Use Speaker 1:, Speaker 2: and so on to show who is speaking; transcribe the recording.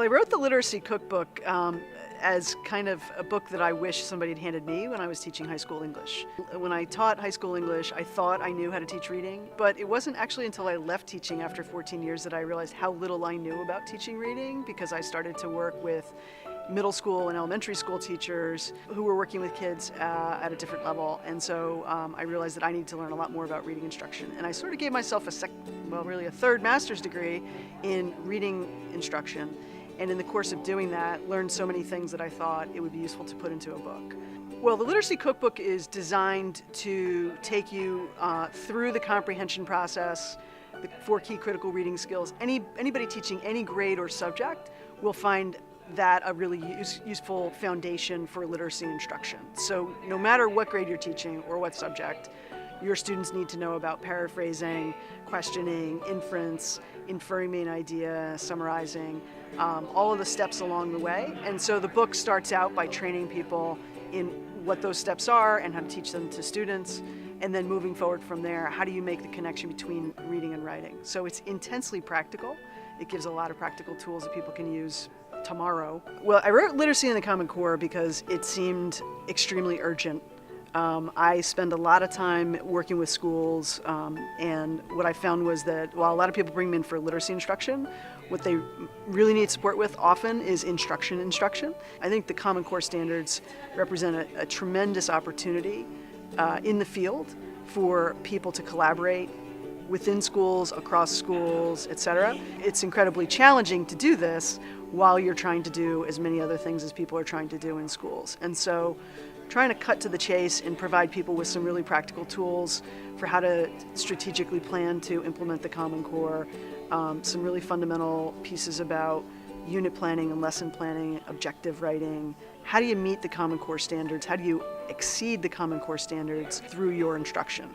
Speaker 1: I wrote the Literacy Cookbook as kind of a book that I wish somebody had handed me when I was teaching high school English. When I taught high school English, I thought I knew how to teach reading, but it wasn't actually until I left teaching after 14 years that I realized how little I knew about teaching reading, because I started to work with middle school and elementary school teachers who were working with kids at a different level. And so I realized that I needed to learn a lot more about reading instruction. And I sort of gave myself a third master's degree in reading instruction. And in the course of doing that, learned so many things that I thought it would be useful to put into a book. Well, the Literacy Cookbook is designed to take you through the comprehension process, the 4 key critical reading skills. Anybody teaching any grade or subject will find that a really useful foundation for literacy instruction. So no matter what grade you're teaching or what subject, your students need to know about paraphrasing, questioning, inference, inferring main idea, summarizing, all of the steps along the way. And so the book starts out by training people in what those steps are and how to teach them to students. And then moving forward from there, how do you make the connection between reading and writing? So it's intensely practical. It gives a lot of practical tools that people can use tomorrow. Well, I wrote Literacy in the Common Core because it seemed extremely urgent. I spend a lot of time working with schools, and what I found was that while a lot of people bring me in for literacy instruction, what they really need support with often is instruction. I think the Common Core standards represent a tremendous opportunity in the field for people to collaborate within schools, across schools, etc. It's incredibly challenging to do this while you're trying to do as many other things as people are trying to do in schools. And so trying to cut to the chase and provide people with some really practical tools for how to strategically plan to implement the Common Core, some really fundamental pieces about unit planning and lesson planning, objective writing. How do you meet the Common Core standards? How do you exceed the Common Core standards through your instruction?